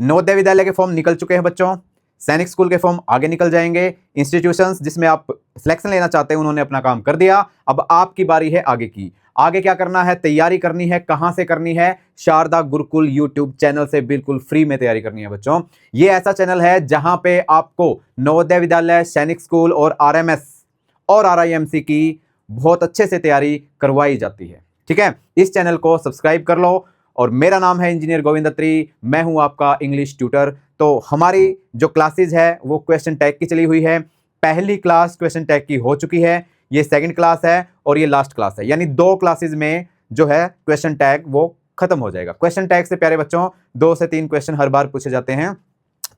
नवोदय विद्यालय के फॉर्म निकल चुके हैं बच्चों, सैनिक स्कूल के फॉर्म आगे निकल जाएंगे, इंस्टीट्यूशंस जिसमें आप सिलेक्शन लेना चाहते हैं उन्होंने अपना काम कर दिया। अब आपकी बारी है आगे की। आगे क्या करना है, तैयारी करनी है। कहां से करनी है? शारदा गुरुकुल यूट्यूब चैनल से बिल्कुल फ्री में तैयारी करनी है बच्चों। ये ऐसा चैनल है जहां पे आपको नवोदय विद्यालय, सैनिक स्कूल और आरएमएस और आरआईएमसी की बहुत अच्छे से तैयारी करवाई जाती है। ठीक है, इस चैनल को सब्सक्राइब कर लो। और मेरा नाम है इंजीनियर गोविंद अत्री, मैं हूं आपका इंग्लिश ट्यूटर। तो हमारी जो क्लासेस है वो क्वेश्चन टैग की चली हुई है। पहली क्लास क्वेश्चन टैग की हो चुकी है, ये सेकंड क्लास है और ये लास्ट क्लास है, यानी 2 क्लासेस में जो है क्वेश्चन टैग वो खत्म हो जाएगा। क्वेश्चन टैग से प्यारे बच्चों 2 से 3 क्वेश्चन हर बार पूछे जाते हैं।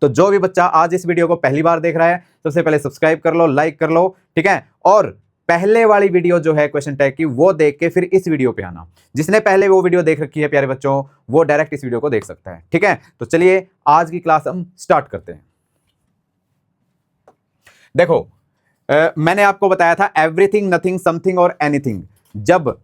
तो जो भी बच्चा आज इस वीडियो को पहली बार देख रहा है, सबसे पहले सब्सक्राइब कर लो, लाइक कर लो, ठीक है। और पहले वाली वीडियो जो है क्वेश्चन टैग की वो देख के फिर इस वीडियो पे आना। जिसने पहले वो वीडियो देख रखी है प्यारे बच्चों, वो डायरेक्ट इस वीडियो को देख सकता है, ठीक है। तो चलिए आज की क्लास हम स्टार्ट करते हैं। देखो मैंने आपको बताया था एवरीथिंग, नथिंग, समथिंग और एनीथिंग। जब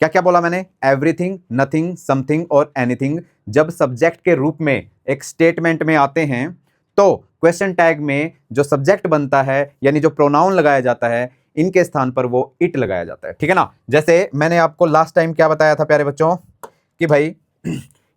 क्या क्या बोला मैंने? एवरीथिंग, नथिंग, समथिंग और एनीथिंग जब सब्जेक्ट के रूप में एक स्टेटमेंट में आते हैं तो क्वेश्चन टैग में जो सब्जेक्ट बनता है यानी जो प्रोनाउन लगाया जाता है, इनके स्थान पर वो इट लगाया जाता है, ठीक है ना। जैसे मैंने आपको लास्ट टाइम क्या बताया था प्यारे बच्चों कि भाई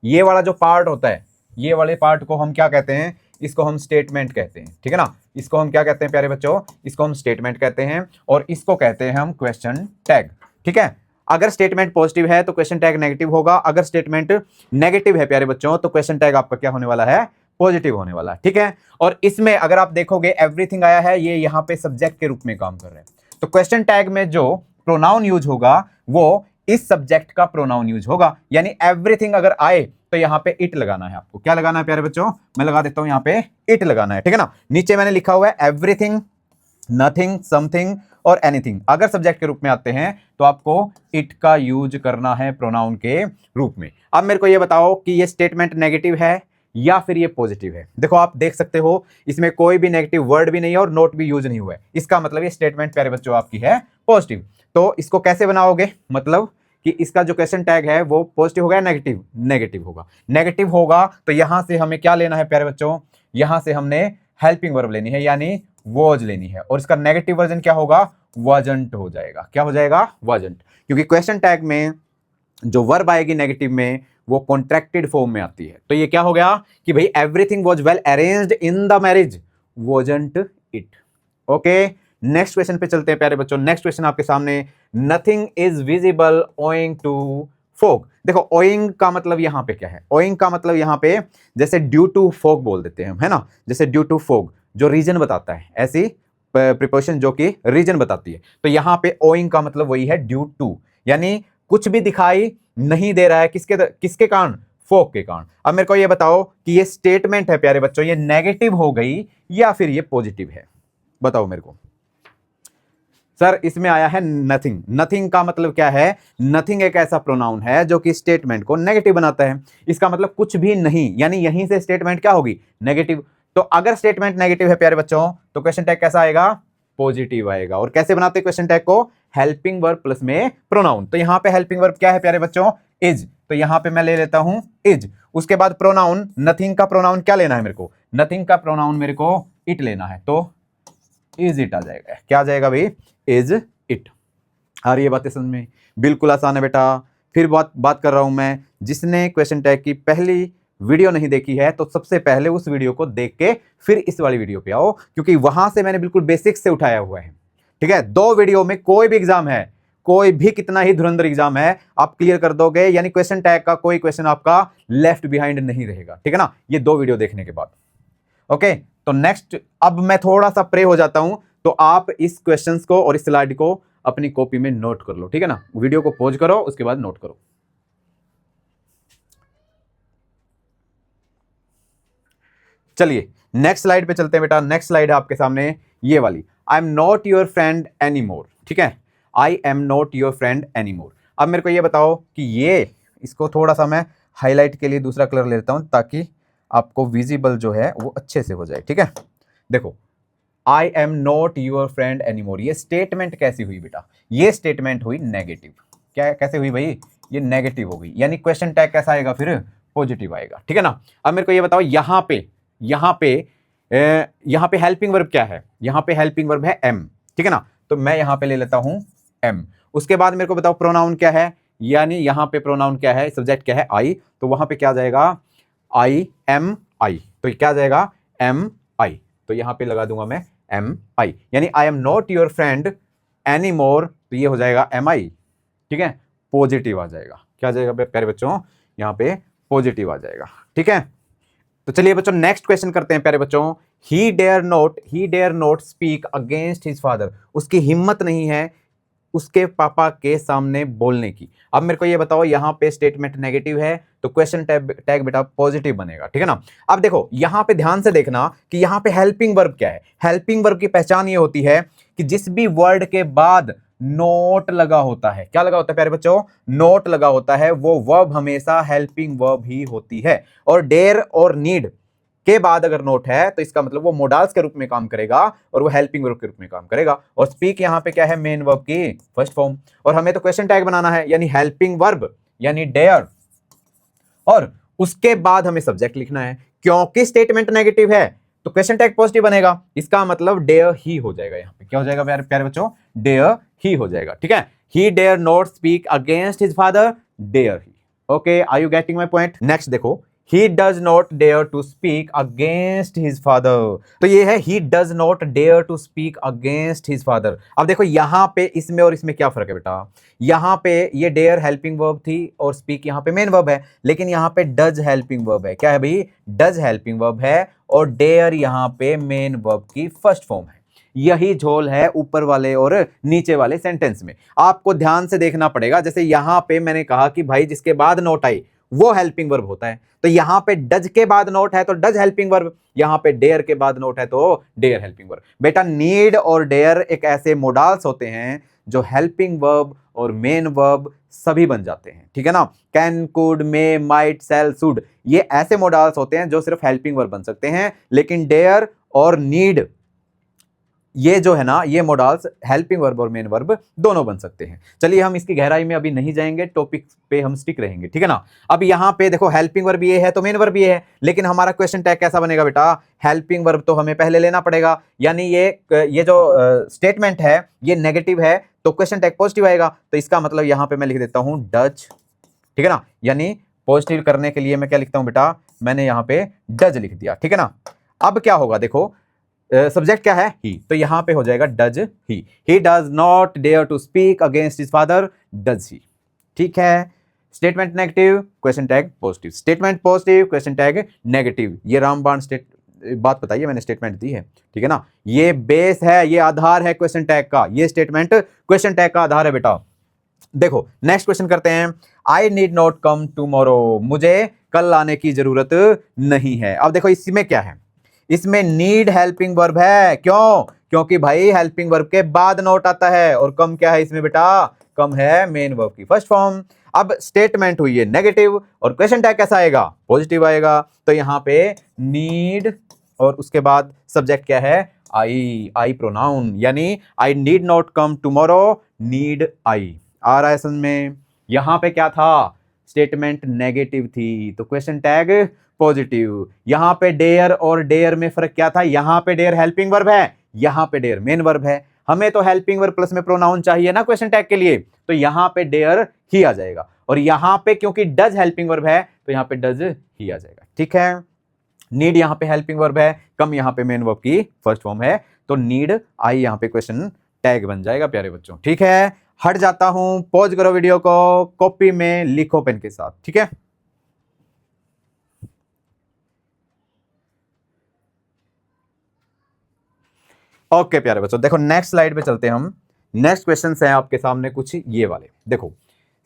ये वाला जो पार्ट होता है, ये वाले पार्ट को हम क्या कहते हैं? इसको हम स्टेटमेंट कहते हैं, ठीक है ना। इसको हम क्या कहते हैं प्यारे बच्चों? इसको हम स्टेटमेंट कहते हैं और इसको कहते हैं हम क्वेश्चन टैग, ठीक है। अगर स्टेटमेंट पॉजिटिव है तो क्वेश्चन टैग नेगेटिव होगा, अगर स्टेटमेंट नेगेटिव है प्यारे बच्चों तो क्वेश्चन टैग आपका क्या होने वाला है? पॉजिटिव होने वाला है, ठीक है। और इसमें अगर आप देखोगे एवरीथिंग आया है, ये यहां पे सब्जेक्ट के रूप में काम कर रहे हैं। तो क्वेश्चन टैग में जो प्रोनाउन यूज होगा वो इस सब्जेक्ट का प्रोनाउन यूज होगा, यानी एवरीथिंग अगर आए तो यहां पे इट लगाना है। आपको क्या लगाना है प्यारे बच्चों? मैं लगा देता हूं, यहां पे इट लगाना है, ठीक है ना। नीचे मैंने लिखा हुआ है एवरीथिंग, नथिंग, समथिंग और एनीथिंग अगर सब्जेक्ट के रूप में आते हैं तो आपको इट का यूज करना है प्रोनाउन के रूप में। अब मेरे को यह बताओ कि ये स्टेटमेंट नेगेटिव है या फिर ये पॉजिटिव है। देखो आप देख सकते हो इसमें कोई भी नेगेटिव वर्ड भी नहीं है और नोट भी यूज नहीं हुआ है, इसका मतलब ये स्टेटमेंट प्यारे बच्चों आपकी है पॉजिटिव। तो इसको कैसे बनाओगे? मतलब कि इसका जो क्वेश्चन टैग है वो पॉजिटिव होगा या नेगेटिव? नेगेटिव होगा। नेगेटिव होगा तो यहां से हमें क्या लेना है प्यारे बच्चों? यहां से हमने हेल्पिंग वर्ब लेनी है यानी वॉज लेनी है, और इसका नेगेटिव वर्जन क्या होगा? वाजंट हो जाएगा। क्या हो जाएगा? वाजंट। क्योंकि क्वेश्चन टैग में जो वर्ब आएगी नेगेटिव में वो कॉन्ट्रैक्टेड फॉर्म में आती है। तो ये क्या हो गया कि भाई everything was well arranged in the marriage, wasn't it. Okay, next question पे चलते हैं प्यारे बच्चों। नेक्स्ट क्वेश्चन आपके सामने, nothing is visible owing to fog. देखो ओइंग का मतलब यहां पे क्या है? ओइंग का मतलब यहां पे जैसे ड्यू टू फॉग बोल देते हैं हम, है ना। जैसे ड्यू टू फॉग जो रीजन बताता है, ऐसी प्रीपोजिशन जो कि रीजन बताती है। तो यहां पे ओइंग का मतलब वही है ड्यू टू, यानी कुछ भी दिखाई नहीं दे रहा है किसके कारण? फॉग के कारण। अब मेरे को ये बताओ कि ये स्टेटमेंट है प्यारे बच्चों, ये नेगेटिव हो गई या फिर ये पॉजिटिव है? बताओ मेरे को। सर इसमें आया है नथिंग। नथिंग का मतलब क्या है? नथिंग एक ऐसा प्रोनाउन है जो कि स्टेटमेंट को नेगेटिव बनाता है। इसका मतलब कुछ भी नहीं, यानी यहीं से स्टेटमेंट क्या होगी? नेगेटिव। तो अगर स्टेटमेंट नेगेटिव है प्यारे बच्चों तो क्वेश्चन टैग कैसा आएगा? पॉजिटिव आएगा। और कैसे बनाते हैं क्वेश्चन टैग को? हेल्पिंग वर्ब प्लस में प्रोनाउन। तो यहां पे हेल्पिंग वर्ब क्या है प्यारे बच्चों? इज। तो यहां पे मैं ले लेता हूं इज। उसके बाद प्रोनाउन, नथिंग का प्रोनाउन क्या लेना है मेरे को? नथिंग का प्रोनाउन मेरे को इट लेना है, तो इज इट आ जाएगा। क्या आ जाएगा भाई? Is it. आ रही है बातें समझ में? बिल्कुल आसान है बेटा। फिर बात कर रहा हूं मैं, जिसने क्वेश्चन टैग की पहली वीडियो नहीं देखी है तो सबसे पहले उस वीडियो को देख के फिर इस वाली वीडियो पे आओ, क्योंकि वहां से मैंने बिल्कुल बेसिक्स से उठाया हुआ है, ठीक है। 2 वीडियो में कोई भी एग्जाम है, कोई भी कितना ही धुरंधर एग्जाम है, आप क्लियर कर दोगे, यानी क्वेश्चन टैग का कोई क्वेश्चन आपका लेफ्ट बिहाइंड नहीं रहेगा, ठीक है ना, ये 2 वीडियो देखने के बाद। ओके, तो नेक्स्ट अब मैं थोड़ा सा प्रे हो जाता हूं, तो आप इस क्वेश्चंस को और इस स्लाइड को अपनी कॉपी में नोट कर लो, ठीक है ना। वीडियो को पॉज करो, उसके बाद नोट करो। चलिए नेक्स्ट स्लाइड पे चलते हैं बेटा। नेक्स्ट स्लाइड है आपके सामने ये वाली, I am not your friend any more, ठीक है। I am not your friend any more. अब मेरे को ये बताओ कि ये, इसको थोड़ा सा मैं हाईलाइट के लिए दूसरा कलर लेता हूं ताकि आपको विजिबल जो है वो अच्छे से हो जाए, ठीक है। देखो I am not your friend any more, ये स्टेटमेंट कैसी हुई बेटा? ये स्टेटमेंट हुई नेगेटिव। क्या कैसे हुई भाई? ये नेगेटिव हो गई, यानी क्वेश्चन टैग कैसा आएगा फिर? पॉजिटिव आएगा, ठीक है ना। अब मेरे को ये बताओ यहाँ पे हेल्पिंग वर्ब क्या है, यहाँ पे हेल्पिंग वर्ब है एम, ठीक है ना। तो मैं यहाँ पे ले लेता हूं एम। उसके बाद मेरे को बताओ प्रोनाउन क्या है, यानी यहाँ पे प्रोनाउन क्या है, सब्जेक्ट क्या है आई, तो वहां पे क्या जाएगा आई एम आई, तो क्या जाएगा एम आई, तो यहाँ पे लगा दूंगा मैं एम आई, यानी I am not your friend any more, तो ये हो जाएगा एम आई, ठीक है, पॉजिटिव आ जाएगा। क्या जाएगा प्यारे बच्चों, यहाँ पे पॉजिटिव आ जाएगा, ठीक है। तो चलिए बच्चों नेक्स्ट क्वेश्चन करते हैं प्यारे बच्चों। He dare not speak against his father, उसकी हिम्मत नहीं है उसके पापा के सामने बोलने की। अब मेरे को ये बताओ यहाँ पे स्टेटमेंट नेगेटिव है तो क्वेश्चन टैग बेटा पॉजिटिव बनेगा, ठीक है ना। अब देखो यहाँ पे ध्यान से देखना कि यहाँ पे हेल्पिंग वर्ब क्या है। हेल्पिंग वर्ब की पहचान ये होती है कि जिस भी वर्ड के बाद नोट लगा होता है, क्या लगा होता है प्यारे बच्चों, नोट लगा होता है, वो वर्ब हमेशा हेल्पिंग वर्ब ही होती है। और डेयर और नीड के बाद अगर नोट है तो इसका मतलब वो मोडाल्स के रूप में काम करेगा और वो हेल्पिंग वर्ब के रूप में काम करेगा। और स्पीक यहाँ पे क्या है, मेन वर्ब की फर्स्ट फॉर्म, और हमें तो क्वेश्चन टैग बनाना है, यानी हेल्पिंग वर्ब यानी डेयर, और उसके बाद हमें सब्जेक्ट लिखना है। क्योंकि स्टेटमेंट नेगेटिव है तो क्वेश्चन टैग पॉजिटिव बनेगा, इसका मतलब डेयर ही हो जाएगा। यहाँ पे क्या हो जाएगा प्यारे बच्चों, डेयर ही हो जाएगा, ठीक है। He dare not speak against his father, dare he. Okay, are you getting my point. Next देखो, he does not dare to speak against his father, तो ये है he does not dare to speak against his father। अब देखो यहाँ पे इसमें और इसमें क्या फर्क है बेटा, यहाँ पे ये dare हेल्पिंग वर्ब थी और speak यहाँ पे मेन वर्ब है, लेकिन यहाँ पे does हेल्पिंग वर्ब है। क्या है भाई, does हेल्पिंग वर्ब है और dare यहाँ पे मेन वर्ब की फर्स्ट फॉर्म है। यही झोल है ऊपर वाले और नीचे वाले सेंटेंस में, आपको ध्यान से देखना पड़ेगा। जैसे यहाँ पे मैंने कहा कि भाई जिसके बाद नोट आई वो हेल्पिंग वर्ब होता है, तो यहां पे डज के बाद नोट है तो डज हेल्पिंग वर्ब, यहां पे डेयर के बाद नोट है तो डेयर हेल्पिंग वर्ब। बेटा नीड और डेयर एक ऐसे मोडाल्स होते हैं जो हेल्पिंग वर्ब और मेन वर्ब सभी बन जाते हैं, ठीक है ना। Can, could, may, might, shall, should, ये ऐसे मोडाल्स होते हैं जो सिर्फ हेल्पिंग वर्ब बन सकते हैं, लेकिन डेयर और नीड ये जो है ना, ये मोडाल्स हेल्पिंग वर्ब और मेन वर्ब दोनों बन सकते हैं। चलिए हम इसकी गहराई में अभी नहीं जाएंगे, टॉपिक पे हम स्टिक रहेंगे, ठीक है ना। अब यहाँ पे देखो हेल्पिंग वर्ब ये है तो मेन वर्ब ये है, लेकिन हमारा क्वेश्चन टैग कैसा बनेगा बेटा, हेल्पिंग वर्ब तो हमें पहले लेना पड़ेगा, यानी ये जो स्टेटमेंट है ये नेगेटिव है तो क्वेश्चन टैग पॉजिटिव आएगा, तो इसका मतलब यहाँ पे मैं लिख देता हूँ डज, ठीक है ना। यानी पॉजिटिव करने के लिए मैं क्या लिखता हूँ बेटा, मैंने यहाँ पे डज लिख दिया, ठीक है ना। अब क्या होगा देखो, सब्जेक्ट क्या है, ही, तो यहां पे हो जाएगा does he does not dare to speak against his father, does he, ठीक है। Statement negative, question tag positive, statement positive, question tag negative. ये रामबाण बात बताइए, मैंने स्टेटमेंट दी है, ठीक है ना। ये बेस है, ये आधार है क्वेश्चन टैग का, ये स्टेटमेंट क्वेश्चन टैग का आधार है बेटा। देखो नेक्स्ट क्वेश्चन करते हैं, आई नीड नॉट कम टूमोरो, मुझे कल आने की जरूरत नहीं है। अब देखो इसमें क्या है, इसमें नीड हेल्पिंग वर्ब है, क्यों, क्योंकि भाई हेल्पिंग वर्ब के बाद नोट आता है, और कम क्या है इसमें बेटा, कम है मेन वर्ब की फर्स्ट फॉर्म। अब स्टेटमेंट हुई है नेगेटिव और क्वेश्चन टैग कैसा आएगा, पॉजिटिव आएगा, तो यहां पे नीड और उसके बाद सब्जेक्ट क्या है, आई प्रोनाउन, यानी I need not come tomorrow, need I. आ रहा है समझ में। यहां पे क्या था, स्टेटमेंट नेगेटिव थी तो क्वेश्चन टैग पॉजिटिव। यहां पे डेयर और डेयर में फर्क क्या था, यहां पे डेयर हेल्पिंग वर्ब है, यहां पे डेयर मेन वर्ब है। हमें तो हेल्पिंग वर्ब प्लस में प्रोनाउन चाहिए ना क्वेश्चन टैग के लिए, तो यहां पे डेयर ही आ जाएगा, और यहां पे क्योंकि डज हेल्पिंग वर्ब है तो यहां पे डज ही आ जाएगा, ठीक है। नीड यहां पे हेल्पिंग वर्ब है, कम यहां पे मेन वर्ब की फर्स्ट फॉर्म है, तो नीड आई यहां पे क्वेश्चन टैग बन जाएगा प्यारे बच्चों, ठीक है। हट जाता हूं, पॉज करो वीडियो को, कॉपी में लिखो पेन के साथ, ठीक है। ओके प्यारे बच्चों, देखो नेक्स्ट स्लाइड पे चलते हैं हम। नेक्स्ट क्वेश्चन है आपके सामने कुछ ये वाले, देखो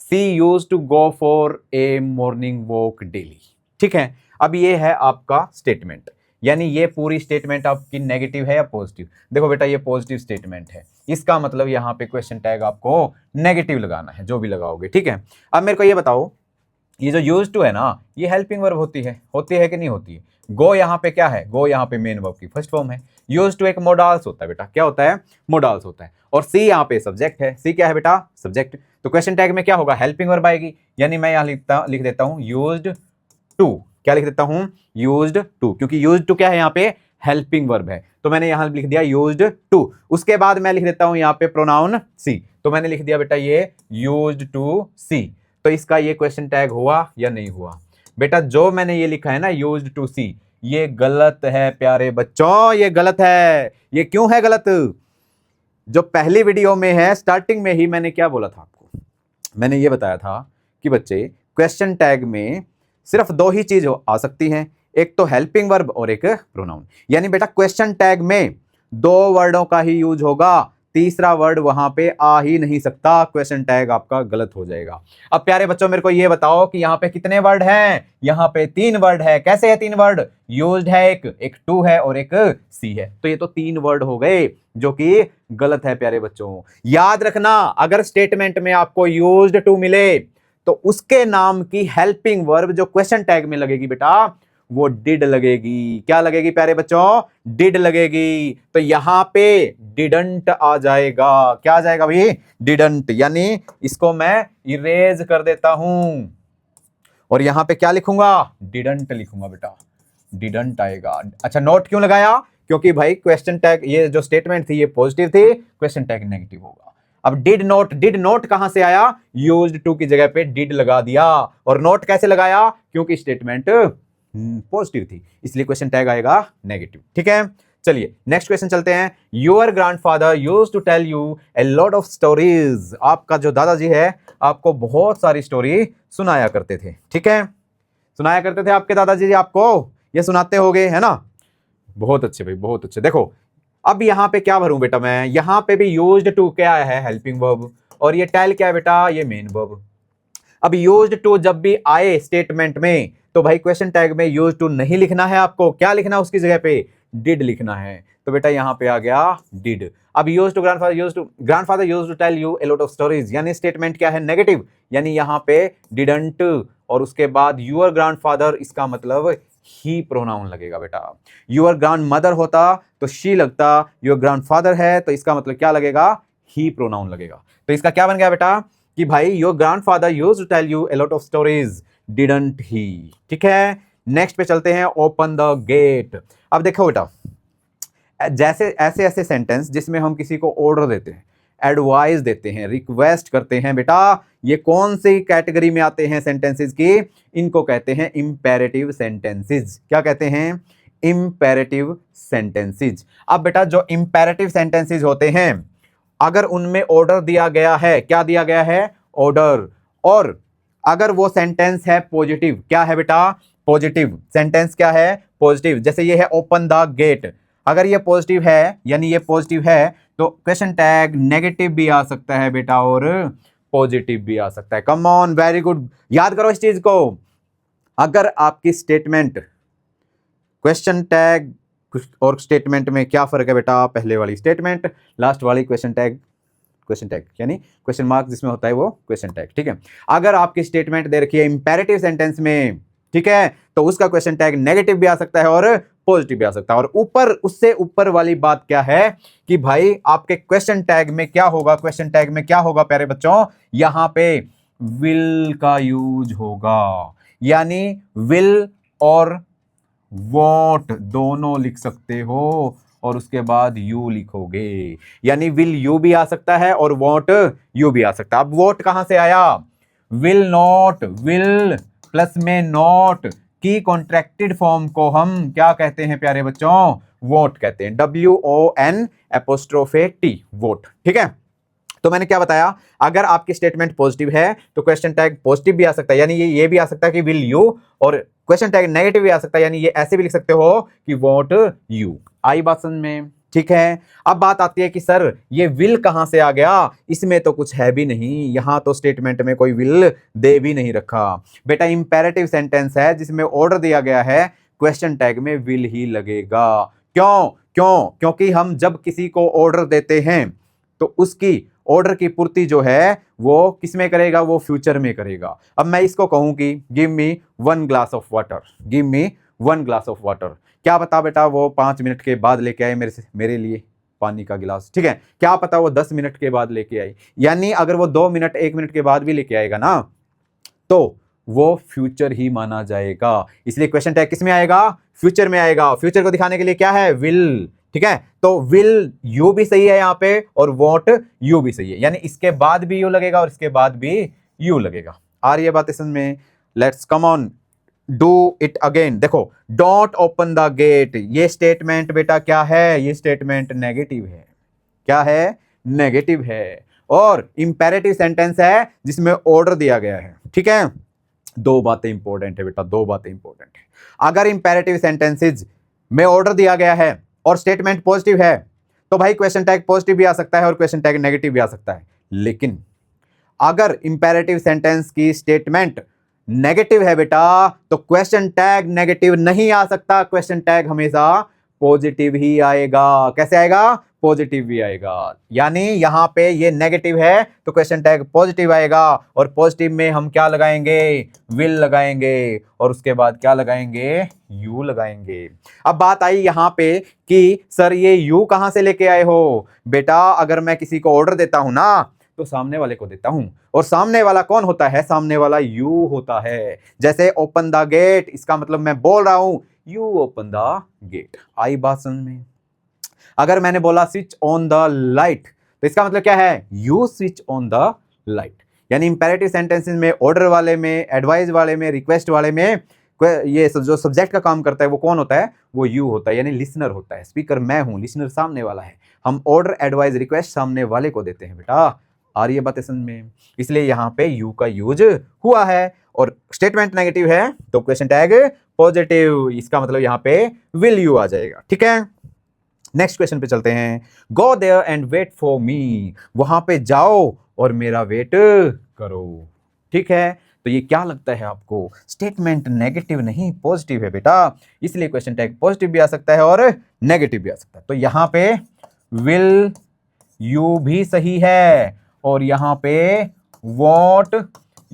she use to go for a morning walk daily, ठीक है। अब ये है आपका स्टेटमेंट, यानी ये पूरी स्टेटमेंट आपकी नेगेटिव है या पॉजिटिव। देखो बेटा ये पॉजिटिव स्टेटमेंट है, इसका मतलब यहाँ पे क्वेश्चन टैग आपको नेगेटिव लगाना है, जो भी लगाओगे, ठीक है। अब मेरे को ये बताओ, ये जो यूज टू है ना, ये हेल्पिंग वर्ब होती है कि नहीं होती है। गो यहाँ पे क्या है, गो यहाँ पे मेन वर्ब की फर्स्ट फॉर्म है। यूज टू एक मोडाल्स होता है बेटा, क्या होता है, मोडाल्स होता है। और सी यहाँ पे सब्जेक्ट है, सी क्या है बेटा, सब्जेक्ट। तो क्वेश्चन टैग में क्या होगा, हेल्पिंग वर्ब आएगी, यानी मैं यहाँ लिख देता हूँ यूज्ड टू, क्या लिख देता हूं, यूज्ड टू, क्योंकि यूज्ड टू क्या है यहाँ पे, हेल्पिंग वर्ब है, तो मैंने यहां लिख दिया यूज्ड टू। उसके बाद मैं लिख देता हूं यहाँ पे प्रोनाउन सी, तो मैंने लिख दिया बेटा ये यूज्ड टू सी। तो इसका ये क्वेश्चन टैग हुआ या नहीं हुआ? बेटा जो मैंने ये लिखा है ना यूज्ड टू सी, ये गलत है प्यारे बच्चों, ये गलत है। ये क्यों है गलत? जो पहली वीडियो में है, स्टार्टिंग में ही मैंने क्या बोला था आपको, मैंने ये बताया था कि बच्चे क्वेश्चन टैग में सिर्फ दो ही चीज आ सकती हैं, एक तो हेल्पिंग वर्ब और एक प्रोनाउन। यानी बेटा क्वेश्चन टैग में दो वर्डों का ही यूज होगा, तीसरा वर्ड वहां पे आ ही नहीं सकता, क्वेश्चन टैग आपका गलत हो जाएगा। अब प्यारे बच्चों मेरे को ये बताओ कि यहाँ पे कितने वर्ड हैं? यहाँ पे 3 वर्ड है। कैसे है 3 वर्ड? यूज्ड है एक टू है और एक सी है, तो ये तो 3 वर्ड हो गए जो कि गलत है प्यारे बच्चों। याद रखना, अगर स्टेटमेंट में आपको यूज्ड टू मिले तो उसके नाम की हेल्पिंग वर्ब जो क्वेश्चन टैग में लगेगी बेटा, वो डिड लगेगी। क्या लगेगी प्यारे बच्चों? डिड लगेगी। तो यहां पे डिडंट आ जाएगा। क्या आ जाएगा भाई? डिडंट। यानी इसको मैं इरेज कर देता हूं और यहां पे क्या लिखूंगा? डिडंट लिखूंगा बेटा, डिडंट आएगा। अच्छा, नोट क्यों लगाया? क्योंकि भाई क्वेश्चन टैग, ये जो स्टेटमेंट थी ये पॉजिटिव थी, क्वेश्चन टैग नेगेटिव होगा। अब डिड नोट कहां से आया? यूज्ड टू की जगह पे डिड लगा दिया। और नोट कैसे लगाया? क्योंकि स्टेटमेंट पॉजिटिव थी, इसलिए क्वेश्चन टैग आएगा नेगेटिव। ठीक है, चलिए नेक्स्ट क्वेश्चन चलते हैं। Your grandfather used to tell you a lot of stories. आपका जो दादाजी है आपको बहुत सारी स्टोरी सुनाया करते थे। ठीक है, सुनाया करते थे आपके दादाजी आपको, ये सुनाते होगे, है ना? बहुत अच्छे भाई, बहुत अच्छे। देखो अब यहां पे क्या भरूं बेटा मैं? यहां पे भी यूज्ड टू क्या है? Helping verb. और ये टेल क्या है बेटा? ये मेन वर्ब। अब यूज्ड टू जब भी आए स्टेटमेंट में तो भाई क्वेश्चन टैग में यूज्ड टू नहीं लिखना है आपको। क्या लिखना है उसकी जगह पे? डिड लिखना है। तो बेटा यहां पे आ गया डिड। अब used to grandfather used to tell you a lot of stories, यानी स्टेटमेंट क्या है? नेगेटिव। यानी यहां पे डिडंट और उसके बाद यूअर ग्रैंडफादर, इसका मतलब ही प्रोनाउन लगेगा बेटा। यूअर ग्रैंड मदर होता तो शी लगता, यूअर ग्रैंडफादर है तो इसका मतलब क्या लगेगा? ही प्रोनाउन लगेगा। तो इसका क्या बन गया बेटा कि भाई your grandfather used to tell you a lot of stories, didn't he. ठीक है, नेक्स्ट पे चलते हैं। Open the gate. अब देखो बेटा, जैसे ऐसे ऐसे सेंटेंस जिसमें हम किसी को ऑर्डर देते हैं, एडवाइस देते हैं, रिक्वेस्ट करते हैं, बेटा ये कौन सी कैटेगरी में आते हैं सेंटेंसेस की? इनको कहते हैं इंपेरेटिव सेंटेंसेस। क्या कहते हैं? Imperative sentences. अब बेटा जो इंपेरेटिव सेंटेंसेस होते हैं, अगर उनमें ऑर्डर दिया गया है, क्या दिया गया है? ऑर्डर। और अगर वो सेंटेंस है पॉजिटिव, क्या है बेटा? पॉजिटिव। सेंटेंस क्या है? पॉजिटिव। जैसे ये है ओपन द गेट, अगर ये पॉजिटिव है, यानी ये पॉजिटिव है, तो क्वेश्चन टैग नेगेटिव भी आ सकता है बेटा और पॉजिटिव भी आ सकता है। कम ऑन, वेरी गुड, याद करो इस चीज को। अगर आपकी स्टेटमेंट, क्वेश्चन टैग और स्टेटमेंट में क्या फर्क है बेटा? पहले वाली स्टेटमेंट, लास्ट वाली क्वेश्चन टैग यानी क्वेश्चन मार्क जिसमें होता है वो क्वेश्चन टैग। ठीक है, अगर आपकी स्टेटमेंट दे रखी है इंपेरेटिव सेंटेंस में, ठीक है, तो उसका क्वेश्चन टैग नेगेटिव भी आ सकता है और पॉजिटिव भी आ सकता है। और ऊपर, उससे ऊपर वाली बात क्या है कि भाई आपके क्वेश्चन टैग में क्या होगा? क्वेश्चन टैग में क्या होगा प्यारे बच्चों? यहां पे विल का यूज होगा, यानी विल और वॉट दोनों लिख सकते हो और उसके बाद यू लिखोगे, यानी विल यू भी आ सकता है और वॉट यू भी आ सकता है। अब वॉट कहां से आया? विल नॉट, विल प्लस में नॉट की कॉन्ट्रैक्टेड फॉर्म को हम क्या कहते हैं प्यारे बच्चों? वोट कहते हैं। WON''T, vote. ठीक है, तो मैंने क्या बताया? अगर आपकी स्टेटमेंट पॉजिटिव है तो क्वेश्चन टैग पॉजिटिव भी आ सकता है, यानी ये भी आ सकता है कि विल यू, और क्वेश्चन टैग नेगेटिव भी आ सकता है, यानी ये ऐसे भी लिख सकते हो कि वोट यू। आई बात समझ में? ठीक है, अब बात आती है कि सर ये विल कहां से आ गया? इसमें तो कुछ है भी नहीं, यहां तो स्टेटमेंट में कोई विल दे भी नहीं रखा। बेटा इंपेरेटिव सेंटेंस है जिसमें ऑर्डर दिया गया है, क्वेश्चन टैग में विल ही लगेगा। क्योंकि हम जब किसी को ऑर्डर देते हैं तो उसकी ऑर्डर की पूर्ति जो है वो किसमें करेगा? वो फ्यूचर में करेगा। अब मैं इसको कहूं कि give me 1 glass of water, give me 1 glass of water, क्या पता बेटा वो 5 मिनट के बाद लेके आए मेरे लिए पानी का गिलास। ठीक है, क्या पता वो 10 मिनट के बाद लेके आई, यानी अगर वो 2 मिनट 1 मिनट के बाद भी लेके आएगा ना, तो वो फ्यूचर ही माना जाएगा। इसलिए क्वेश्चन टैग किस में आएगा? फ्यूचर में आएगा। फ्यूचर को दिखाने के लिए क्या है? विल। ठीक है, तो विल यू भी सही है यहां पे और वॉट यू भी सही है, यानी इसके बाद भी यू लगेगा और इसके बाद भी यू लगेगा। आ रही है बात समझ में? Let's come on do it again. देखो, डोंट ओपन द गेट, ये स्टेटमेंट बेटा क्या है? ये स्टेटमेंट नेगेटिव है। क्या है? नेगेटिव है। और इंपेरेटिव सेंटेंस है जिसमें ऑर्डर दिया गया है। ठीक है, दो बातें इंपॉर्टेंट है बेटा, दो बातें इंपॉर्टेंट है। अगर इंपेरेटिव सेंटेंसेज में ऑर्डर दिया गया है और स्टेटमेंट पॉजिटिव है तो भाई क्वेश्चन टैग पॉजिटिव भी आ सकता है और क्वेश्चन टैग नेगेटिव भी आ सकता है। लेकिन अगर इंपेरेटिव सेंटेंस की स्टेटमेंट नेगेटिव है बेटा तो क्वेश्चन टैग नेगेटिव नहीं आ सकता, क्वेश्चन टैग हमेशा पॉजिटिव ही आएगा। कैसे आएगा? पॉजिटिव भी आएगा। यानी यहां पे ये नेगेटिव है तो क्वेश्चन टैग पॉजिटिव आएगा और पॉजिटिव में हम क्या लगाएंगे? विल लगाएंगे और उसके बाद क्या लगाएंगे? यू लगाएंगे। अब बात आई यहां पे कि सर ये यू कहां से लेके आए हो? बेटा अगर मैं किसी को ऑर्डर देता हूं ना तो सामने वाले को देता हूं, और सामने वाला कौन होता है? सामने वाला यू होता है। जैसे ओपन द गेट, इसका मतलब मैं बोल रहा हूं यू ओपन द गेट। आई बात समझ में? अगर मैंने बोला स्विच ऑन द लाइट तो इसका मतलब क्या है? You switch on the light. यानी इंपेरेटिव सेंटेंसेस में, ऑर्डर वाले में, एडवाइस वाले में, रिक्वेस्ट वाले में ये जो सब्जेक्ट का काम करता है वो कौन होता है? वो यू होता है, यानी लिसनर होता है। स्पीकर मैं हूं, लिसनर सामने वाला है। हम ऑर्डर, एडवाइस, रिक्वेस्ट सामने वाले को देते हैं बेटा। आ रही है बातें समझ में? इसलिए यहां पे यू का यूज हुआ है और स्टेटमेंट नेगेटिव है तो क्वेश्चन टैग पॉजिटिव, इसका मतलब यहां पे विल यू आ जाएगा। ठीक है, नेक्स्ट क्वेश्चन पे चलते हैं। Go there and wait for me, वहां पे जाओ और मेरा वेट करो। ठीक है, तो ये क्या लगता है आपको? स्टेटमेंट नेगेटिव नहीं पॉजिटिव है बेटा, इसलिए क्वेश्चन टैग पॉजिटिव भी आ सकता है और नेगेटिव भी आ सकता है। तो यहां पे विल यू भी सही है और यहां पे वॉट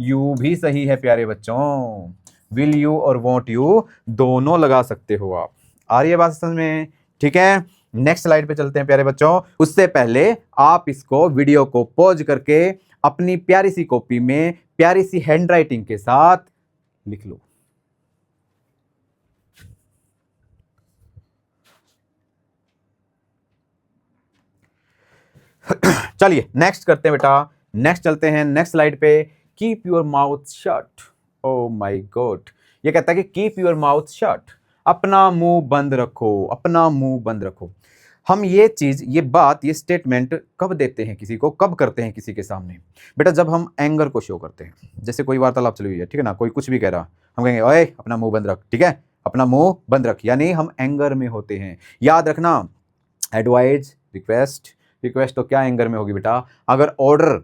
यू भी सही है प्यारे बच्चों। विल यू और वॉट यू दोनों लगा सकते हो आप। आ रही है बात समझ में? ठीक है, नेक्स्ट स्लाइड पे चलते हैं प्यारे बच्चों। उससे पहले आप इसको वीडियो को पॉज करके अपनी प्यारी सी कॉपी में प्यारी सी हैंडराइटिंग के साथ लिख लो। चलिए नेक्स्ट करते हैं बेटा, नेक्स्ट चलते हैं नेक्स्ट स्लाइड पे। Keep your mouth shut. Oh my God, ये कहता है कि कीप योर माउथ शट, अपना मुंह बंद रखो, अपना मुंह बंद रखो। हम ये चीज, ये बात, ये स्टेटमेंट कब देते हैं किसी को, कब करते हैं किसी के सामने? बेटा जब हम एंगर को शो करते हैं। जैसे कोई वार्तालाप चली हुई है, ठीक है ना, कोई कुछ भी कह रहा, हम कहेंगे ओए अपना मुंह बंद रख। ठीक है, अपना मुंह बंद रख, यानी हम एंगर में होते हैं। याद रखना, एडवाइस, रिक्वेस्ट, रिक्वेस्ट तो क्या एंगर में होगी बेटा? अगर ऑर्डर,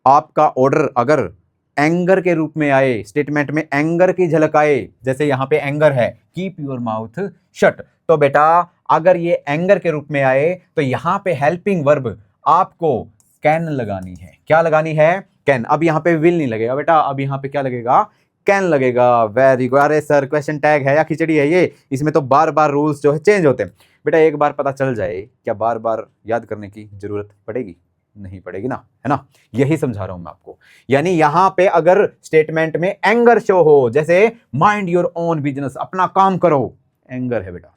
आपका ऑर्डर अगर एंगर के रूप में आए, स्टेटमेंट में एंगर की झलक आए, जैसे यहां पे एंगर है, कीप योर माउथ शट, तो बेटा अगर ये एंगर के रूप में आए तो यहां पे हेल्पिंग वर्ब आपको कैन लगानी है। क्या लगानी है? कैन। अब यहां पे विल नहीं लगेगा बेटा, अब यहां पे क्या लगेगा? कैन लगेगा। Very good. अरे सर क्वेश्चन टैग है या खिचड़ी है ये? इसमें तो बार बार रूल्स जो है चेंज होते हैं। बेटा एक बार पता चल जाए क्या बार बार याद करने की जरूरत पड़ेगी? नहीं पड़ेगी ना, है ना? यही समझा रहा हूं मैं आपको। यानी यहां पे अगर स्टेटमेंट में एंगर शो हो, जैसे माइंड योर ओन बिजनेस, अपना काम करो, एंगर है बेटा।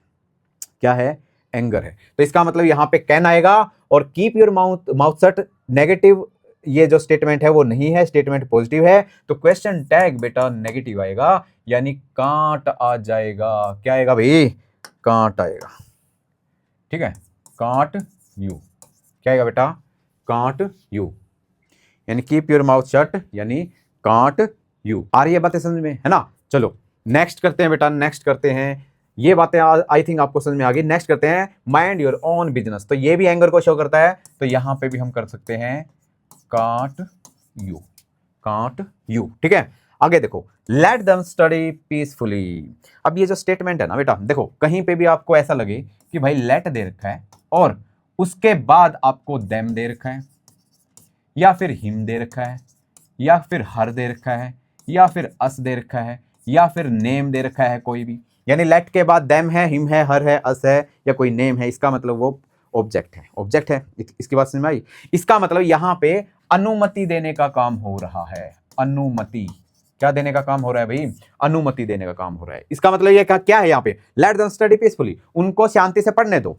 क्या है? एंगर है। तो इसका मतलब यहां पे कैन आएगा। और keep your mouth shut negative, ये जो स्टेटमेंट है वो नहीं है, स्टेटमेंट पॉजिटिव है, तो क्वेश्चन टैग बेटा नेगेटिव आएगा, यानी कांट आ जाएगा। क्या आएगा भाई? कांट आएगा। ठीक है, कांट यू। क्या आएगा बेटा? कांट यू, यानी कीप योर माउथ शट यानी कांट यू। आ रही है बातें समझ में, है ना? चलो नेक्स्ट करते हैं बेटा, नेक्स्ट करते हैं। ये बातें आई थिंक आपको समझ में आ गई। नेक्स्ट करते हैं माइंड योर ओन बिजनेस, तो ये भी एंगर को शो करता है, तो यहां पे भी हम कर सकते हैं कांट यू, कांट यू। ठीक है, आगे देखो, लेट देम स्टडी पीसफुली। अब ये जो स्टेटमेंट है ना बेटा, देखो कहीं पे भी आपको ऐसा लगे कि भाई लेट दे रखा है और उसके बाद आपको देम दे रखा है, या फिर हिम दे रखा है, या फिर हर दे रखा है, या फिर अस दे रखा है, या फिर नेम दे रखा है कोई भी, यानी लेट के बाद देम है, हिम है, हर है, अस है, या कोई नेम है, इसका मतलब वो ऑब्जेक्ट है, ऑब्जेक्ट है। इसकी बात समझ में आई? इसका मतलब यहां पे अनुमति देने का काम हो रहा है। अनुमति। क्या देने का काम हो रहा है भाई, अनुमति देने का काम हो रहा है। इसका मतलब ये क्या है यहाँ पे, लेट देम स्टडी पीसफुली, उनको शांति से पढ़ने दो,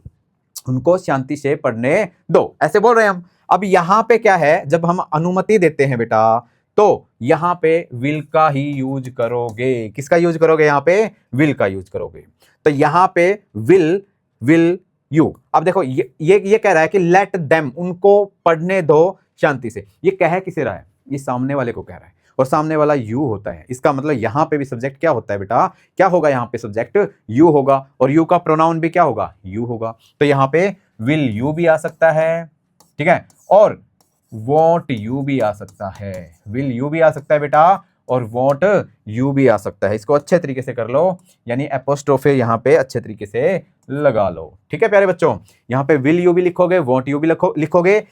उनको शांति से पढ़ने दो, ऐसे बोल रहे हैं हम। अब यहां पे क्या है, जब हम अनुमति देते हैं बेटा तो यहां पे विल का ही यूज करोगे। किसका यूज करोगे, यहां पे विल का यूज करोगे। तो यहां पे विल यू। अब देखो ये कह रहा है कि लेट देम, उनको पढ़ने दो शांति से। ये कह किसे रहा है, ये सामने वाले को कह रहा है, और सामने वाला यू होता है। इसका मतलब यहां पे भी सब्जेक्ट क्या होता है बेटा, क्या होगा यहां पे सब्जेक्ट यू होगा, और यू का प्रोनाउन भी क्या होगा, यू होगा। तो यहां पे विल यू भी आ सकता है, ठीक है, और वॉन्ट यू भी आ सकता है। विल यू भी आ सकता है बेटा, और वॉन्ट यू भी आ सकता है। इसको अच्छे तरीके से कर लो, यानी एपोस्ट्रोफे यहां पे अच्छे तरीके से लगा लो, ठीक है प्यारे बच्चों। यहां पे विल यू भी लिखोगे, वॉन्ट यू भी लिखोगे।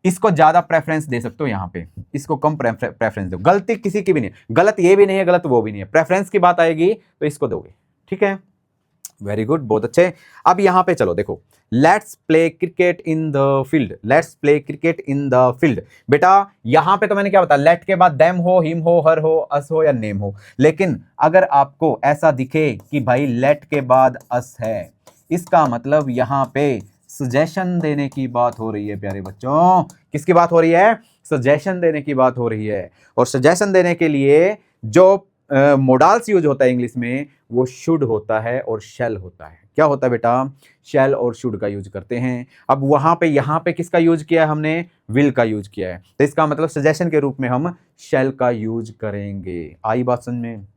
इसको ज्यादा प्रेफरेंस दे सकते हो यहां पे, इसको कम प्रेफरेंस दो। गलती किसी की भी नहीं, गलत ये भी नहीं है, गलत वो भी नहीं है। प्रेफरेंस की बात आएगी तो इसको दोगे, ठीक है, वेरी गुड, बहुत अच्छे। अब यहां पे चलो देखो, let's play cricket in the field, let's play cricket in the field. बेटा यहां पे तो मैंने क्या बताया, लेट के बाद देम हो, हिम हो, हर हो, अस हो या नेम हो। लेकिन अगर आपको ऐसा दिखे कि भाई लेट के बाद अस है, इसका मतलब यहां पे सजेशन देने की बात हो रही है प्यारे बच्चों। किसकी बात हो रही है, सजेशन देने की बात हो रही है। और सजेशन देने के लिए जो मोडाल्स यूज होता है इंग्लिश में, वो शुड होता है और शैल होता है। क्या होता है बेटा, शैल और शुड का यूज करते हैं। अब वहां पे यहां पे किसका यूज किया है हमने, विल का यूज किया है, तो इसका मतलब सजेशन के रूप में हम शैल का यूज करेंगे। आई बात समझ में,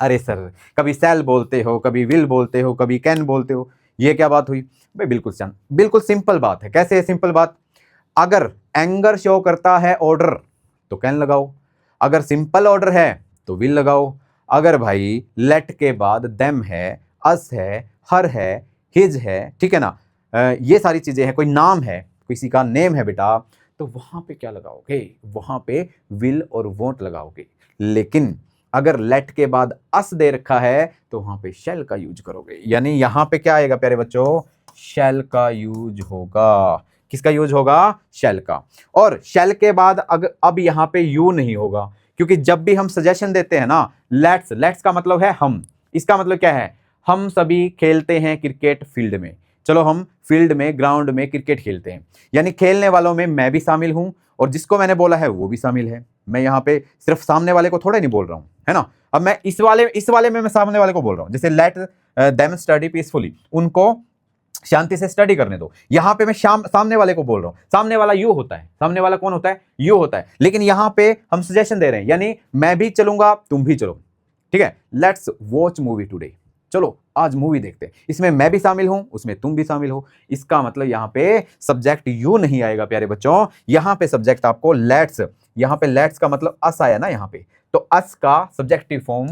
अरे सर कभी शैल बोलते हो, कभी विल बोलते हो, कभी कैन बोलते हो, ये क्या बात हुई भाई, बिल्कुल सिंपल बात है। कैसे है सिंपल बात, अगर एंगर शो करता है ऑर्डर तो कैन लगाओ, अगर सिंपल ऑर्डर है तो विल लगाओ। अगर भाई लेट के बाद देम है, अस है, हर है, हिज है, ठीक है ना, ये सारी चीजें हैं, कोई नाम है, किसी का नेम है बेटा, तो वहां पे क्या लगाओगे, वहां पे विल और वोंट लगाओगे। लेकिन अगर लेट के बाद अस दे रखा है तो वहां पे शैल का यूज करोगे। यानी यहां पे क्या आएगा प्यारे बच्चों, शैल का यूज होगा। किसका यूज होगा, शैल का। और शैल के बाद अब यहां पे यू नहीं होगा, क्योंकि जब भी हम सजेशन देते हैं ना, लेट्स का मतलब है हम, इसका मतलब क्या है, हम सभी खेलते हैं क्रिकेट फील्ड में। चलो हम फील्ड में, ग्राउंड में क्रिकेट खेलते हैं, यानी खेलने वालों में मैं भी शामिल हूं, और जिसको मैंने बोला है वो भी शामिल है। मैं यहाँ पे सिर्फ सामने वाले को थोड़ा नहीं बोल रहा हूं, है ना। अब मैं इस वाले में मैं सामने वाले को बोल रहा हूं, जैसे लेट देम स्टडी पीसफुली, उनको शांति से स्टडी करने दो। यहां पे मैं सामने वाले को बोल रहा हूं, सामने वाला यू होता है, सामने वाला कौन होता है, यू होता है। लेकिन यहां पे हम सजेशन दे रहे हैं, यानी मैं भी चलूंगा तुम भी चलो, ठीक है, लेट्स वॉच मूवी टुडे, चलो आज मूवी देखते हैं। इसमें मैं भी शामिल हूं, उसमें तुम भी शामिल हो। इसका मतलब यहां पे सब्जेक्ट यू नहीं आएगा प्यारे बच्चों, यहां पे सब्जेक्ट आपको लेट्स, यहां पे लेट्स का मतलब अस आया ना यहां पे, तो अस का सब्जेक्टिव फॉर्म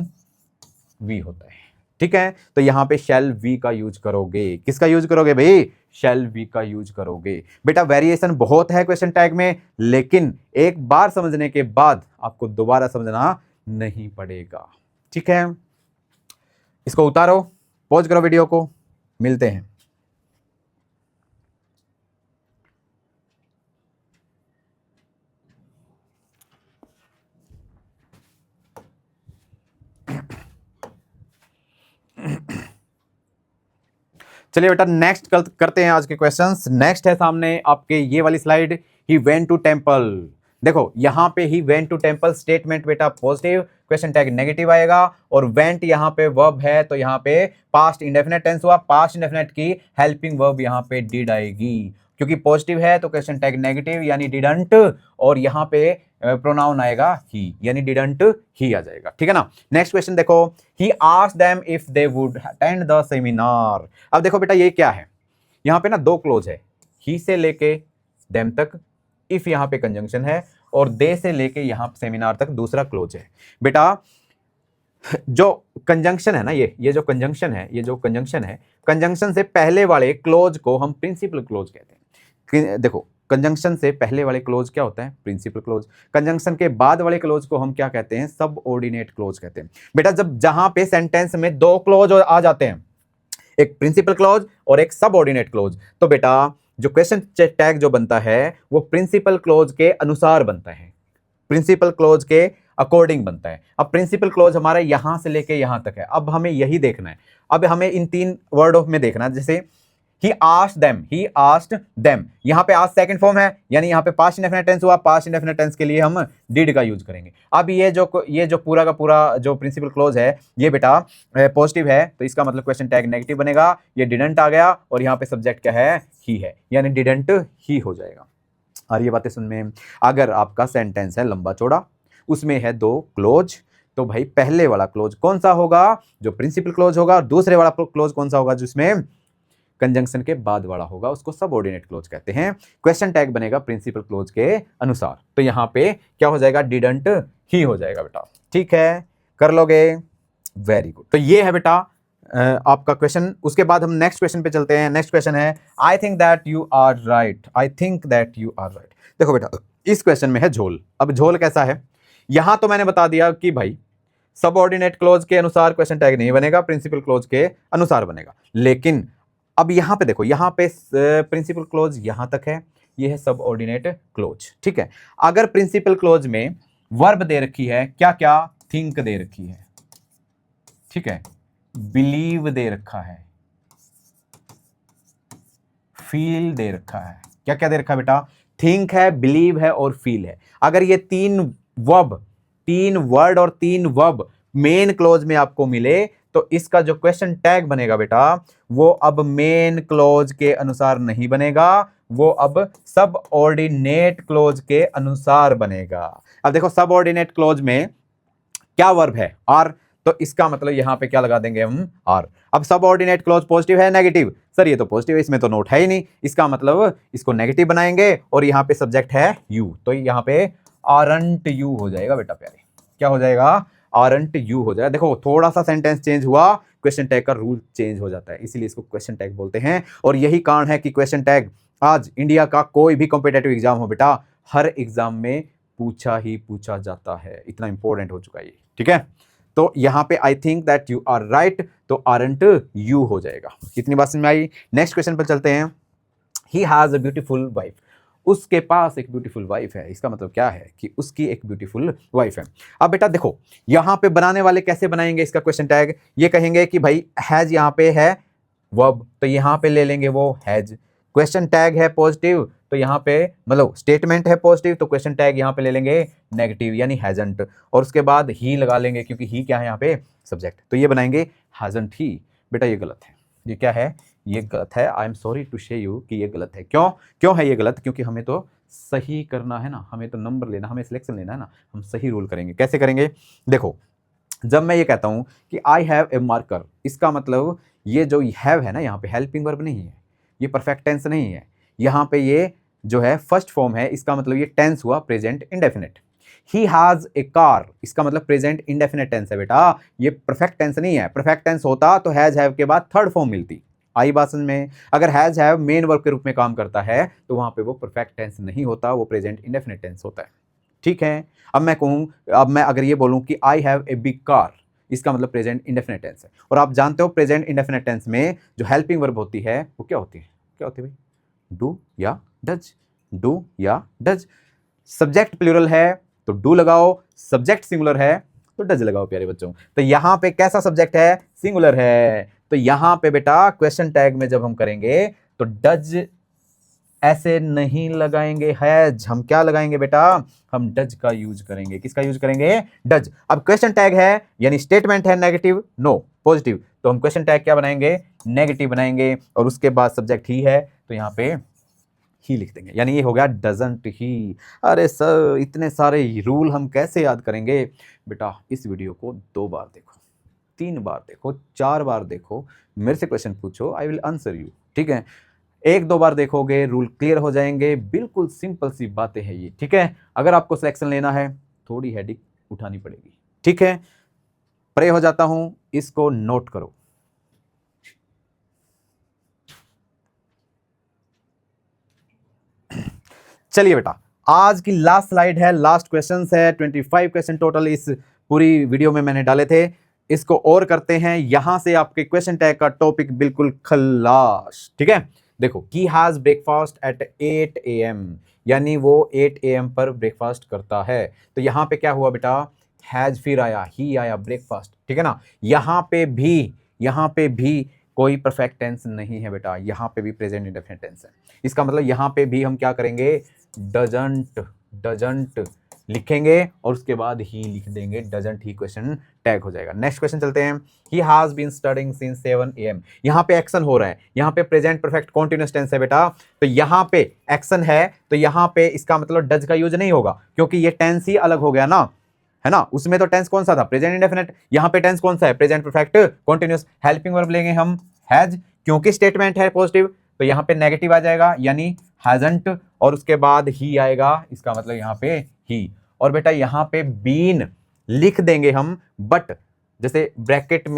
वी होता है, ठीक है। तो यहां पे शैल वी का यूज करोगे। किसका यूज करोगे भाई, शैल वी का यूज करोगे। बेटा वेरिएशन बहुत है क्वेश्चन टैग में, लेकिन एक बार समझने के बाद आपको दोबारा समझना नहीं पड़ेगा, ठीक है। इसको उतारो, पॉज करो वीडियो को, मिलते हैं। चलिए बेटा नेक्स्ट करते हैं आज के क्वेश्चंस। नेक्स्ट है सामने आपके ये वाली slide, he went to temple. देखो यहां पे he went to temple statement बेटा पॉजिटिव, क्वेश्चन टैग नेगेटिव आएगा, और वेंट यहां पे वर्ब है तो यहां पे पास्ट इंडेफिनिट टेंस हुआ, पास्ट इंडेफिनिट की हेल्पिंग वर्ब यहां पे डिड आएगी, क्योंकि पॉजिटिव है तो क्वेश्चन टैग नेगेटिव यानी डिडंट, और यहां पे प्रोनाउन आएगा ही, यानी डिडंट ही आ जाएगा, ठीक है ना। नेक्स्ट क्वेश्चन देखो, he asked them if they would attend the seminar. अब देखो बेटा ये क्या है, यहां पे ना दो क्लोज है, ही से लेके देम तक, इफ यहां पे कंजंक्शन है, और दे से लेके यहां सेमिनार तक दूसरा क्लोज है। बेटा जो कंजंक्शन है ना, ये जो कंजंक्शन है, ये जो कंजंक्शन है, कंजंक्शन से पहले वाले क्लोज को हम प्रिंसिपल क्लोज कहते हैं। देखो कंजंक्शन से पहले वाले क्लोज क्या होता है, प्रिंसिपल क्लोज। कंजंक्शन के बाद वाले क्लोज को हम क्या कहते हैं, सबऑर्डिनेट क्लोज कहते हैं। बेटा जब जहां पे सेंटेंस में दो क्लोज आ जाते हैं, एक प्रिंसिपल क्लोज और एक सबऑर्डिनेट क्लोज, तो बेटा जो क्वेश्चन टैग जो बनता है वो प्रिंसिपल क्लोज के अनुसार बनता है, प्रिंसिपल क्लोज के अकॉर्डिंग बनता है। अब प्रिंसिपल क्लोज हमारा यहां से लेके यहां तक है, अब हमें यही देखना है। अब हमें इन 3 वर्डों में देखना है, जैसे he asked them, यहां पे आज सेकंड फॉर्म है, यानी यहां पे पास्ट इंडेफिनिट टेंस हुआ। पास्ट इंडेफिनिट टेंस के लिए हम डिड का यूज करेंगे। अब ये जो पूरा का पूरा जो प्रिंसिपल क्लोज है ये बेटा पॉजिटिव है, तो इसका मतलब क्वेश्चन टैग नेगेटिव बनेगा। ये डिडंट आ गया और यहाँ पे सब्जेक्ट क्या है, ही है, यानी डिडंट ही हो जाएगा। और ये बातें सुन में, अगर आपका सेंटेंस है लंबा चौड़ा, उसमें है 2 क्लोज, तो भाई पहले वाला क्लोज कौन सा होगा, जो प्रिंसिपल क्लोज होगा, और दूसरे वाला क्लोज कौन सा होगा, जिसमें कंजंक्शन के बाद वाला होगा, उसको सबऑर्डिनेट क्लोज कहते हैं। क्वेश्चन टैग बनेगा प्रिंसिपल क्लोज के अनुसार, तो यहां पे क्या हो जाएगा, डिडंट ही हो जाएगा बेटा। ठीक है, कर लोगे, वेरी गुड। तो ये है बेटा आपका क्वेश्चन। उसके बाद हम नेक्स्ट क्वेश्चन पे चलते हैं। नेक्स्ट क्वेश्चन है I think that you are right, I think that you are right. देखो बेटा, इस क्वेश्चन में है झोल। अब झोल कैसा है, यहां तो मैंने बता दिया कि भाई सबऑर्डिनेट क्लोज के अनुसार क्वेश्चन टैग नहीं बनेगा, प्रिंसिपल क्लोज के अनुसार बनेगा। लेकिन अब यहां पे देखो, यहां पे प्रिंसिपल क्लोज यहां तक है, ये है सबऑर्डिनेट क्लोज। ठीक है, अगर प्रिंसिपल क्लोज में वर्ब दे रखी है, क्या क्या, थिंक दे रखी है, ठीक है, बिलीव दे रखा है, फील दे रखा है, क्या क्या दे रखा है बेटा, थिंक है, बिलीव है और फील है। अगर ये 3 वर्ड और 3 वर्ब मेन क्लोज में आपको मिले, तो इसका जो क्वेश्चन टैग बनेगा बेटा, वो अब मेन क्लोज के अनुसार नहीं बनेगा, वो अब सब ऑर्डिनेट क्लोज के अनुसार बनेगा। अब देखो, सब ऑर्डिनेट क्लोज में क्या वर्ब है, आर, तो इसका मतलब यहां पे क्या लगा देंगे हम, आर। अब सब ऑर्डिनेट क्लोज पॉजिटिव है नेगेटिव, सर ये तो पॉजिटिव है, इसमें तो नोट है ही नहीं, इसका मतलब इसको नेगेटिव बनाएंगे, और यहां पे सब्जेक्ट है यू, तो यहां पे आरंट यू हो जाएगा बेटा प्यारे। क्या हो जाएगा, आरंट यू हो जाएगा। देखो, थोड़ा सा सेंटेंस चेंज हुआ, क्वेश्चन टैग का रूल चेंज हो जाता है, इसीलिए इसको क्वेश्चन टैग बोलते हैं। और यही कारण है कि क्वेश्चन टैग आज इंडिया का कोई भी कॉम्पिटेटिव एग्जाम हो बेटा, हर एग्जाम में पूछा ही पूछा जाता है, इतना इंपॉर्टेंट हो चुका है ये। ठीक है, तो यहां पे I think that you are right, तो आरंट यू हो जाएगा। कितनी बात समझ में आई। नेक्स्ट क्वेश्चन पर चलते हैं। He has a beautiful wife, उसके पास एक ब्यूटीफुल वाइफ है, इसका मतलब क्या है कि उसकी एक ब्यूटीफुल वाइफ है। अब बेटा देखो, यहां पे बनाने वाले कैसे बनाएंगे इसका क्वेश्चन टैग, ये कहेंगे कि भाई हैज यहां पे है वर्ब, तो यहां पे ले लेंगे वो हैज। क्वेश्चन टैग है पॉजिटिव, तो यहां पे मतलब स्टेटमेंट है पॉजिटिव, तो क्वेश्चन टैग यहां पे ले लेंगे नेगेटिव, यानी हैजंट, और उसके बाद ही लगा लेंगे, क्योंकि ही क्या है यहां पे, सब्जेक्ट, तो ये बनाएंगे हैजंट ही। बेटा ये गलत है, ये क्या है, ये गलत है। आई एम सॉरी टू से यू कि ये गलत है। क्यों है ये गलत, क्योंकि हमें तो सही करना है ना, हमें तो नंबर लेना, हमें सिलेक्शन लेना है ना, हम सही रूल करेंगे। कैसे करेंगे, देखो, जब मैं ये कहता हूं कि आई हैव ए मार्कर, इसका मतलब ये जो हैव है ना, यहाँ पे हेल्पिंग वर्ब नहीं है, ये परफेक्ट टेंस नहीं है, यहाँ पे ये जो है फर्स्ट फॉर्म है, इसका मतलब ये टेंस हुआ present indefinite. He has a car, इसका मतलब प्रेजेंट इंडेफिनिट टेंस है बेटा, ये परफेक्ट टेंस नहीं है। परफेक्ट टेंस होता तो हैज हैव के बाद थर्ड फॉर्म मिलती। आई बात समझ में। अगर हैज हैव मेन वर्ब के रूप में काम करता है, तो वहां पे वो परफेक्ट टेंस नहीं होता, वो प्रेजेंट इंडेफिनिट टेंस होता है। ठीक है, अब मैं अगर ये बोलूं कि I have a big car, इसका मतलब प्रेजेंट इंडेफिनिट टेंस है। और आप जानते हो प्रेजेंट इंडेफिनिट टेंस में जो हेल्पिंग वर्ब होती है वो क्या होती है, भाई, डू या डज, डू या डज। सब्जेक्ट प्लूरल है तो डू लगाओ, सब्जेक्ट सिंगुलर है तो डज लगाओ प्यारे बच्चों। तो यहां पे कैसा सब्जेक्ट है, सिंगुलर है, तो यहां पे बेटा क्वेश्चन टैग में जब हम करेंगे तो डज ऐसे नहीं लगाएंगे हैज, हम क्या लगाएंगे बेटा, हम डज का यूज करेंगे। किसका यूज करेंगे, डज। अब क्वेश्चन टैग है यानी स्टेटमेंट है नेगेटिव, नो पॉजिटिव, तो हम क्वेश्चन टैग क्या बनाएंगे, नेगेटिव बनाएंगे, और उसके बाद सब्जेक्ट ही है तो यहाँ पे ही लिख देंगे, यानी ये हो गया डजंट ही। अरे सर, इतने सारे रूल हम कैसे याद करेंगे बेटा। इस वीडियो को 2 बार देखो, 3 बार देखो, 4 बार देखो, मेरे से क्वेश्चन पूछो, आई विल आंसर यू। ठीक है, 1-2 बार देखोगे रूल क्लियर हो जाएंगे, बिल्कुल सिंपल सी बातें हैं ये। ठीक है, अगर आपको सिलेक्शन लेना है थोड़ी हेडिक उठानी पड़ेगी। ठीक है, प्रे हो जाता हूं, इसको नोट करो। चलिए बेटा, आज की लास्ट स्लाइड है, लास्ट क्वेश्चंस है, 25 क्वेश्चन टोटल इस पूरी वीडियो में मैंने डाले थे। इसको और करते हैं, यहां से आपके क्वेश्चन टैग का टॉपिक बिल्कुल खल्लास। ठीक है, देखो, he has breakfast at 8 AM, यानी वो 8 AM पर ब्रेकफास्ट करता है। तो यहां पे क्या हुआ बेटा, हैज फिर आया, ही आया, ब्रेकफास्ट, ठीक है ना। यहाँ पे भी कोई परफेक्ट टेंस नहीं है बेटा, यहाँ पे भी प्रेजेंट इंडेफिनिट टेंस है। इसका मतलब यहाँ पे भी हम क्या करेंगे, डजंट लिखेंगे और उसके बाद ही लिख देंगे, डजंट ही क्वेश्चन टैग हो जाएगा। नेक्स्ट क्वेश्चन चलते हैं। He has been studying since 7 AM। यहाँ पे एक्शन हो रहा है, यहाँ पे प्रेजेंट परफेक्ट कॉन्टिन्यूअस टेंस है बेटा, तो यहाँ पे एक्शन है, तो यहाँ पे इसका मतलब डज का यूज नहीं होगा, क्योंकि ये टेंस ही अलग हो गया ना, है ना। उसमें तो टेंस कौन सा था, प्रेजेंट इंडेफिनिट, यहाँ पे टेंस कौन सा है, present perfect continuous. Helping verb लेंगे हम हैज, क्योंकि स्टेटमेंट है पॉजिटिव, तो यहाँ पे नेगेटिव आ जाएगा, यानी हैजंट, और उसके बाद ही आएगा, इसका मतलब यहाँ पे ही। और बेटा यहाँ पे बीन लिख देंगे हम, बट जैसे ब्रैकेट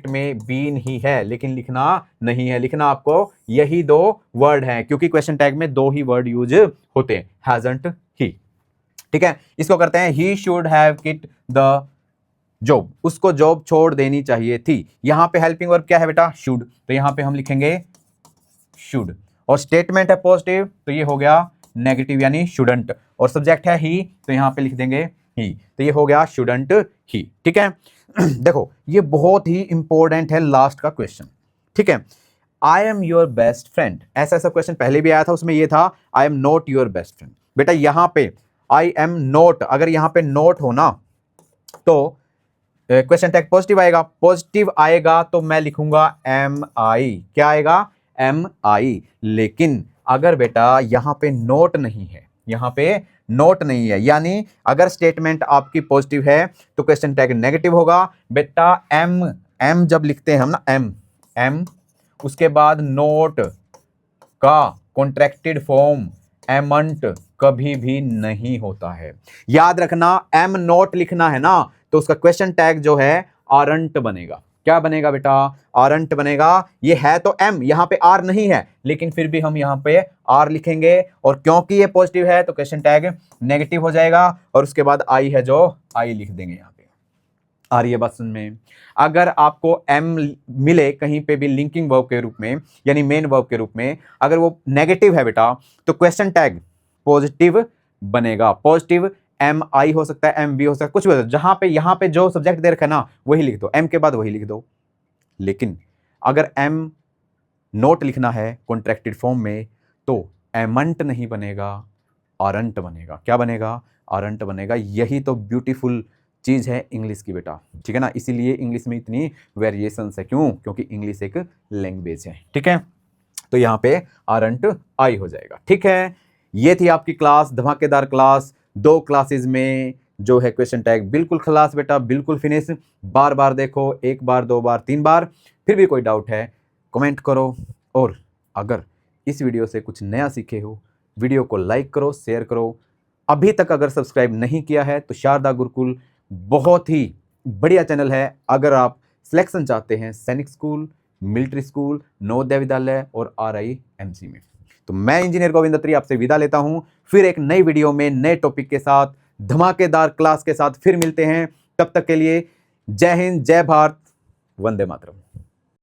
में बीन ही है, लेकिन लिखना नहीं है, लिखना आपको यही दो वर्ड हैं, क्योंकि क्वेश्चन टैग में दो ही वर्ड यूज होते हैं, हैजंट, ही, ठीक है। इसको करते हैं, he should have quit the job, उसको जॉब छोड़ देनी चाहिए थी। यहां पे हेल्पिंग वर्ब क्या है बेटा, शुड, तो यहां पे हम लिखेंगे शुड, और स्टेटमेंट है पॉजिटिव, तो ये हो गया नेगेटिव यानी शुडंट, और सब्जेक्ट है ही, तो यहां पे लिख देंगे ही, तो ये हो गया शुडंट ही, ठीक है। देखो ये बहुत ही इंपॉर्टेंट है लास्ट का क्वेश्चन, ठीक है। I am your best friend, ऐसा क्वेश्चन पहले भी आया था, उसमें ये था I am not your best friend. बेटा यहां पे आई एम नॉट, अगर यहां पे नॉट हो ना, तो क्वेश्चन टैग पॉजिटिव आएगा, पॉजिटिव आएगा तो मैं लिखूंगा एम आई, क्या आएगा, एम आई। लेकिन अगर बेटा यहां पे नोट नहीं है, यहां पे नोट नहीं है, यानी अगर स्टेटमेंट आपकी पॉजिटिव है तो क्वेश्चन टैग नेगेटिव होगा। बेटा एम जब लिखते हैं हम ना, एम उसके बाद नोट का कॉन्ट्रैक्टेड फॉर्म एमंट कभी भी नहीं होता है, याद रखना। एम नोट लिखना है ना, तो उसका क्वेश्चन टैग जो है आरंट बनेगा, क्या बनेगा बेटा, आरंट बनेगा। ये है तो एम, यहां पे आर नहीं है, लेकिन फिर भी हम यहां पे आर लिखेंगे, और क्योंकि ये पॉजिटिव है तो क्वेश्चन टैग नेगेटिव हो जाएगा, और उसके बाद आई है जो आई लिख देंगे यहां पे। आ रही है बात समझ में। अगर आपको एम मिले कहीं पे भी लिंकिंग वर्ब के रूप में, यानी मेन वर्ब के रूप में, अगर वो नेगेटिव है बेटा, तो क्वेश्चन टैग पॉजिटिव बनेगा, पॉजिटिव एम आई हो सकता है, एम बी हो सकता है, कुछ भी, जहां पे यहां पे जो सब्जेक्ट दे रखा है ना वही लिख दो, एम के बाद वही लिख दो। लेकिन अगर एम नोट लिखना है कॉन्ट्रैक्टेड फॉर्म में, तो एमंट नहीं बनेगा, आरंट बनेगा, क्या बनेगा, आरंट बनेगा। यही तो ब्यूटीफुल चीज है इंग्लिश की बेटा, ठीक है ना, इसीलिए इंग्लिश में इतनी वेरिएशंस है, क्यों, क्योंकि इंग्लिश एक लैंग्वेज है, ठीक है। तो यहाँ पे आरंट आई हो जाएगा, ठीक है। ये थी आपकी क्लास, धमाकेदार क्लास, 2 क्लासेस में जो है क्वेश्चन टैग बिल्कुल खलास बेटा, बिल्कुल फिनिश। बार बार देखो, 1 बार 2 बार 3 बार, फिर भी कोई डाउट है कमेंट करो, और अगर इस वीडियो से कुछ नया सीखे हो, वीडियो को लाइक करो, शेयर करो। अभी तक अगर सब्सक्राइब नहीं किया है तो शारदा गुरुकुल बहुत ही बढ़िया चैनल है। अगर आप सिलेक्शन चाहते हैं सैनिक school, military school, Navodaya Vidyalaya और RIMC में, तो मैं इंजीनियर गोविंद अत्री आपसे विदा लेता हूं। फिर एक नई वीडियो में नए टॉपिक के साथ, धमाकेदार क्लास के साथ फिर मिलते हैं। तब तक के लिए जय हिंद, जय भारत, वंदे मातरम।